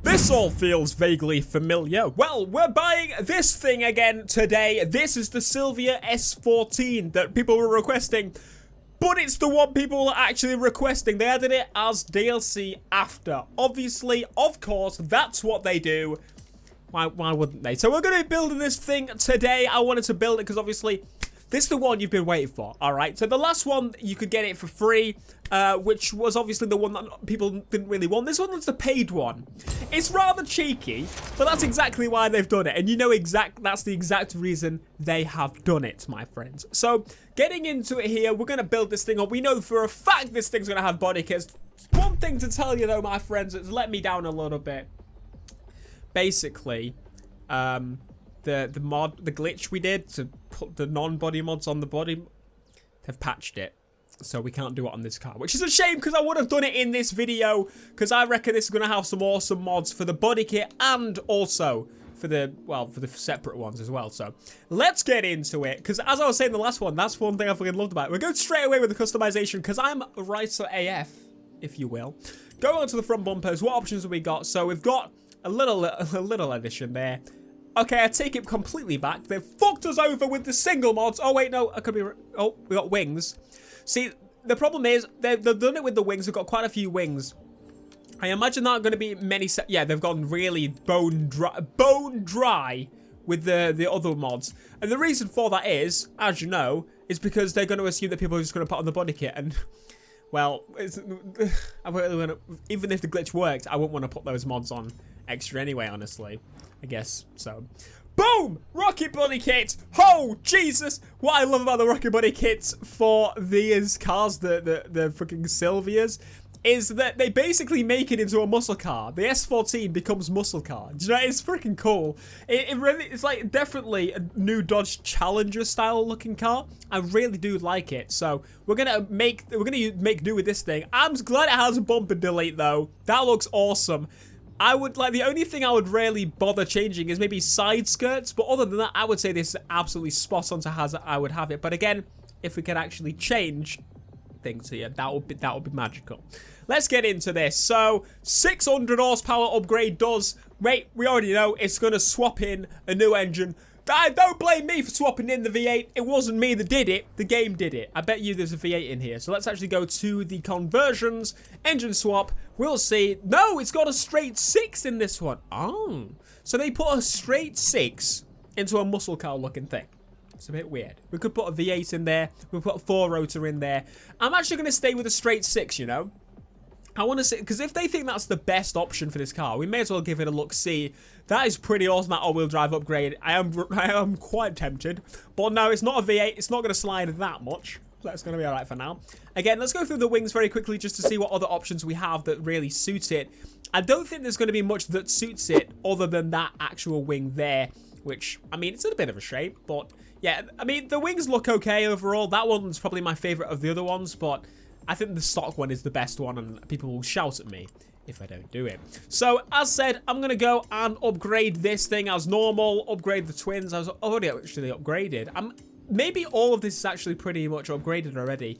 This all feels vaguely familiar. Well, we're buying this thing again today. This is the Silvia S14 that people were requesting, but it's the one people are actually requesting. They added it as DLC after. Obviously, of course, that's what they do. Why wouldn't they? So we're going to be building this thing today. I wanted to build it because obviously this is the one you've been waiting for, all right? So the last one, you could get it for free, which was obviously the one that people didn't really want. This one was the paid one. It's rather cheeky, but that's exactly why they've done it. And you know that's the exact reason they have done it, my friends. So getting into it here, we're going to build this thing up. We know for a fact this thing's going to have body kits. One thing to tell you though, my friends, it's let me down a little bit. Basically, the glitch we did to put the non-body mods on the body, they've patched it. So we can't do it on this car, which is a shame because I would have done it in this video because I reckon this is going to have some awesome mods for the body kit and also for the, well, for the separate ones as well. So let's get into it because as I was saying in the last one, that's one thing I fucking loved about it. We're going straight away with the customization because I'm Ricer AF, if you will. Going on to the front bumpers, what options have we got? So we've got a little addition there. Okay, I take it completely back. They've fucked us over with the single mods. Oh, wait, no. I could be... Oh, we got wings. See, the problem is, they've done it with the wings. We've got quite a few wings. I imagine there aren't going to be many... Yeah, they've gone really bone dry with the other mods. And the reason for that is, as you know, is because they're going to assume that people are just going to put on the body kit. And, well, even if the glitch worked, I wouldn't want to put those mods on extra anyway, honestly. I guess so. Boom! Rocket body kit! Oh, Jesus! What I love about the rocket body kits for these cars, the fucking Silvias, is that they basically make it into a muscle car. The S14 becomes muscle car. Do you know, it's freaking cool. It's like definitely a new Dodge Challenger style looking car. I really do like it. So we're gonna make do with this thing. I'm glad it has a bump and delete though. That looks awesome. I would like, the only thing I would really bother changing is maybe side skirts, but other than that, I would say this is absolutely spot on to how I would have it. But again, if we can actually change things here, that would be magical. Let's get into this. So 600 horsepower upgrade does, wait, we already know it's going to swap in a new engine. Don't blame me for swapping in the V8. It wasn't me that did it. The game did it. I bet you there's a V8 in here. So let's actually go to the conversions, engine swap. We'll see. No, it's got a straight 6 in this one. Oh. So they put a straight 6 into a muscle car looking thing. It's a bit weird. We could put a V8 in there. We put a 4-rotor in there. I'm actually going to stay with a straight 6, you know. I want to say, because if they think that's the best option for this car, we may as well give it a look-see. That is pretty awesome, that all-wheel drive upgrade. I am quite tempted. But no, it's not a V8. It's not going to slide that much. That's going to be all right for now. Again, let's go through the wings very quickly just to see what other options we have that really suit it. I don't think there's going to be much that suits it other than that actual wing there, which, I mean, it's in a bit of a shape. But, yeah, I mean, the wings look okay overall. That one's probably my favorite of the other ones, but I think the stock one is the best one, and people will shout at me if I don't do it. So, as said, I'm going to go and upgrade this thing as normal, upgrade the twins. I was already actually upgraded. Maybe all of this is actually pretty much upgraded already.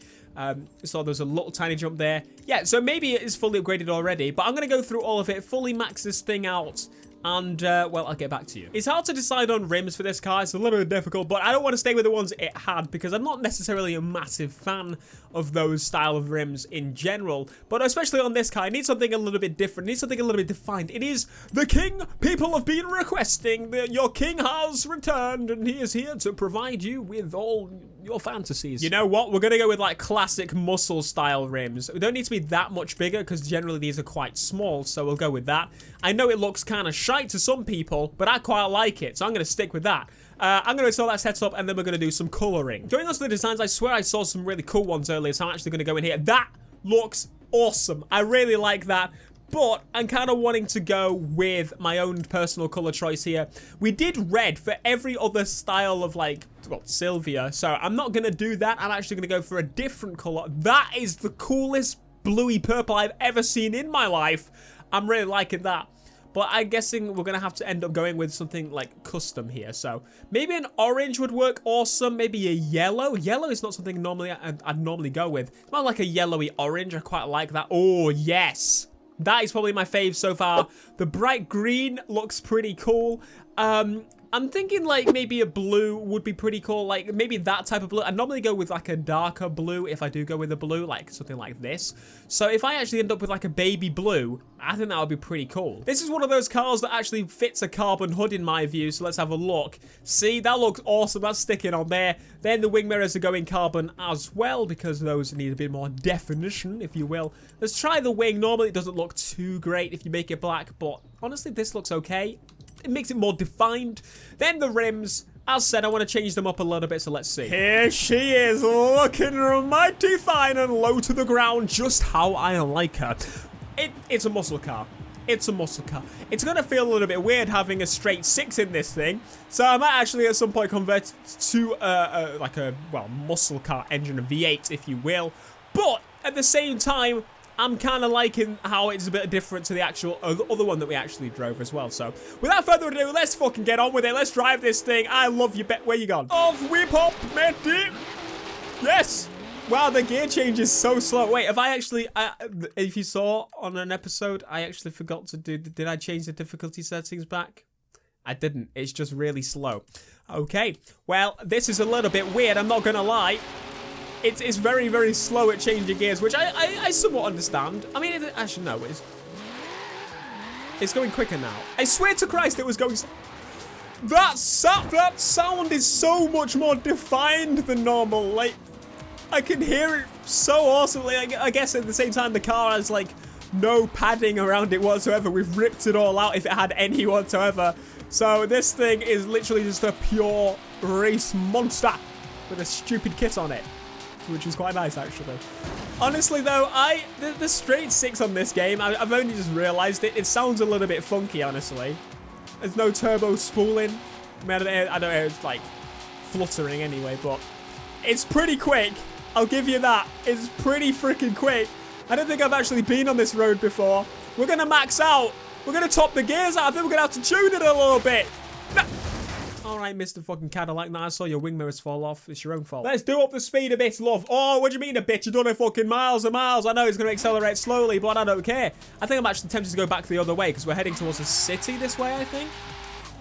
So there's a little tiny jump there. Yeah, so maybe it is fully upgraded already, but I'm going to go through all of it, fully max this thing out. And, well, I'll get back to you. It's hard to decide on rims for this car. It's a little bit difficult, but I don't want to stay with the ones it had because I'm not necessarily a massive fan of those style of rims in general. But especially on this car, I need something a little bit different. I need something a little bit defined. It is the king people have been requesting. Your king has returned, and he is here to provide you with all your fantasies. You know what? We're going to go with, like, classic muscle style rims. We don't need to be that much bigger because generally these are quite small, so we'll go with that. I know it looks kind of shite to some people, but I quite like it, so I'm going to stick with that. I'm going to install that setup, and then we're going to do some colouring. Going on to the designs, I swear I saw some really cool ones earlier, so I'm actually going to go in here. That looks awesome. I really like that. But I'm kind of wanting to go with my own personal colour choice here. We did red for every other style of, like, well, Silvia. So I'm not going to do that. I'm actually going to go for a different colour. That is the coolest bluey purple I've ever seen in my life. I'm really liking that. But I'm guessing we're going to have to end up going with something like custom here. So maybe an orange would work awesome. Maybe a yellow. Yellow is not something normally I'd normally go with. It's more like a yellowy orange. I quite like that. Oh, yes. That is probably my fave so far. The bright green looks pretty cool. I'm thinking like maybe a blue would be pretty cool. Like maybe that type of blue. I normally go with like a darker blue if I do go with a blue, like something like this. So if I actually end up with like a baby blue, I think that would be pretty cool. This is one of those cars that actually fits a carbon hood in my view. So let's have a look. See, that looks awesome. That's sticking on there. Then the wing mirrors are going carbon as well because those need a bit more definition, if you will. Let's try the wing. Normally it doesn't look too great if you make it black, but honestly this looks okay. It makes it more defined. Then the rims, as said, I want to change them up a little bit, so let's see. Here she is, looking mighty fine and low to the ground, just how I like her. It's a muscle car. It's a muscle car. It's going to feel a little bit weird having a straight 6 in this thing, so I might actually at some point convert to like a, well, muscle car engine, a V8, if you will. But at the same time, I'm kind of liking how it's a bit different to the actual other one that we actually drove as well. So, without further ado, let's fucking get on with it. Let's drive this thing. I love you. Where you gone? Off we pop, matey. Yes. Wow, the gear change is so slow. Wait, have I actually, if you saw on an episode, I actually forgot to do, did I change the difficulty settings back? I didn't. It's just really slow. Okay. Well, this is a little bit weird. I'm not going to lie. It's very, very slow at changing gears, which I somewhat understand. I mean, actually, no, it's going quicker now. I swear to Christ, it was going... That sound is so much more defined than normal. Like, I can hear it so awesomely. I guess at the same time, the car has, like, no padding around it whatsoever. We've ripped it all out if it had any whatsoever. So this thing is literally just a pure race monster with a stupid kit on it, which is quite nice, actually. Honestly, though, the straight 6 on this game, I've only just realized it. It sounds a little bit funky, honestly. There's no turbo spooling. I mean, I don't know, it's like fluttering anyway, but it's pretty quick. I'll give you that. It's pretty freaking quick. I don't think I've actually been on this road before. We're going to max out. We're going to top the gears out. I think we're going to have to tune it a little bit. No. Alright, Mr. fucking Cadillac. Now I saw your wing mirrors fall off. It's your own fault. Let's do up the speed a bit, love. Oh, what do you mean a bit? You're doing it fucking miles and miles. I know it's going to accelerate slowly, but I don't care. I think I'm actually tempted to go back the other way because we're heading towards a city this way, I think.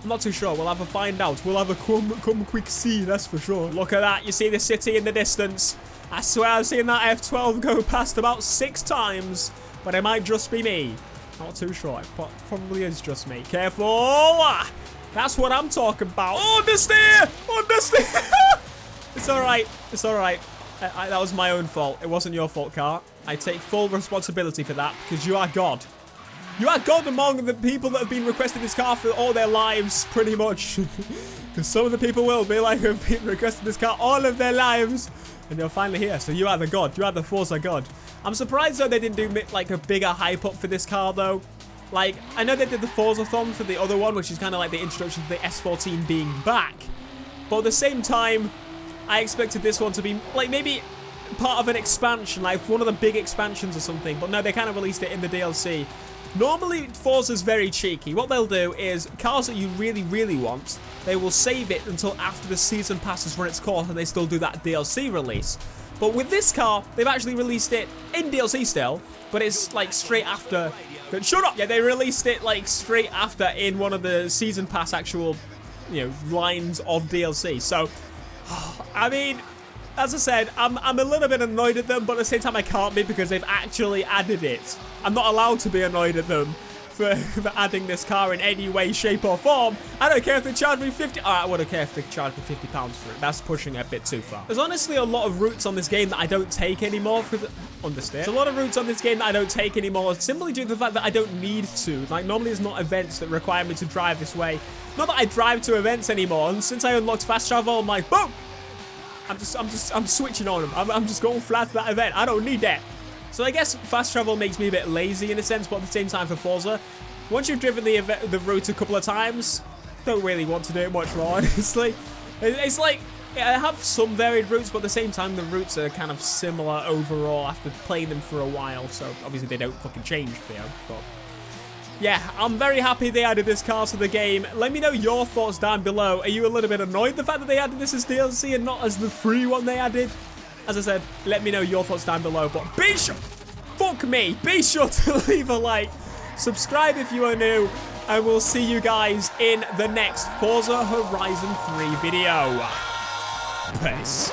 I'm not too sure. We'll have a find out. We'll have a come quick see, that's for sure. Look at that. You see the city in the distance. I swear I've seen that F12 go past about 6 times, but it might just be me. Not too sure. It probably is just me. Careful. That's what I'm talking about. Understeer! Understeer! It's alright. It's alright. That was my own fault. It wasn't your fault, car. I take full responsibility for that because you are God. You are God among the people that have been requesting this car for all their lives, pretty much. Because some of the people will be like, have been requesting this car all of their lives. And you're finally here. So you are the God. You are the Forza God. I'm surprised, though, they didn't do like a bigger hype up for this car, though. Like, I know they did the Forza-thon for the other one, which is kind of like the introduction to the S14 being back. But at the same time, I expected this one to be, like, maybe part of an expansion, like one of the big expansions or something. But no, they kind of released it in the DLC. Normally, Forza's very cheeky. What they'll do is, cars that you really, really want, they will save it until after the season pass has run its course, and they still do that DLC release. But with this car, they've actually released it in DLC still, but it's like straight after... Shut up! Yeah, they released it like straight after in one of the season pass actual, you know, lines of DLC. So, I mean, as I said, I'm a little bit annoyed at them, but at the same time I can't be because they've actually added it. I'm not allowed to be annoyed at them for adding this car in any way, shape or form. I don't care if they charge me 50... I wouldn't care if they charge me £50 for it. That's pushing it a bit too far. There's honestly a lot of routes on this game that I don't take anymore. Understand? There's a lot of routes on this game that I don't take anymore simply due to the fact that I don't need to. Like, normally there's not events that require me to drive this way. Not that I drive to events anymore. And since I unlocked fast travel, I'm like, boom! I'm switching on them. I'm just going flat to that event. I don't need that. So I guess fast travel makes me a bit lazy in a sense, but at the same time for Forza, once you've driven the route a couple of times, don't really want to do it much more, honestly. It's like, I have some varied routes, but at the same time, the routes are kind of similar overall after playing them for a while, so obviously they don't fucking change, you know, but... Yeah, I'm very happy they added this car to the game. Let me know your thoughts down below. Are you a little bit annoyed the fact that they added this as DLC and not as the free one they added? As I said, let me know your thoughts down below, but be sure... Fuck Fuck me. Be sure to leave a like, subscribe if you are new, and we'll see you guys in the next Forza Horizon 3 video. Peace.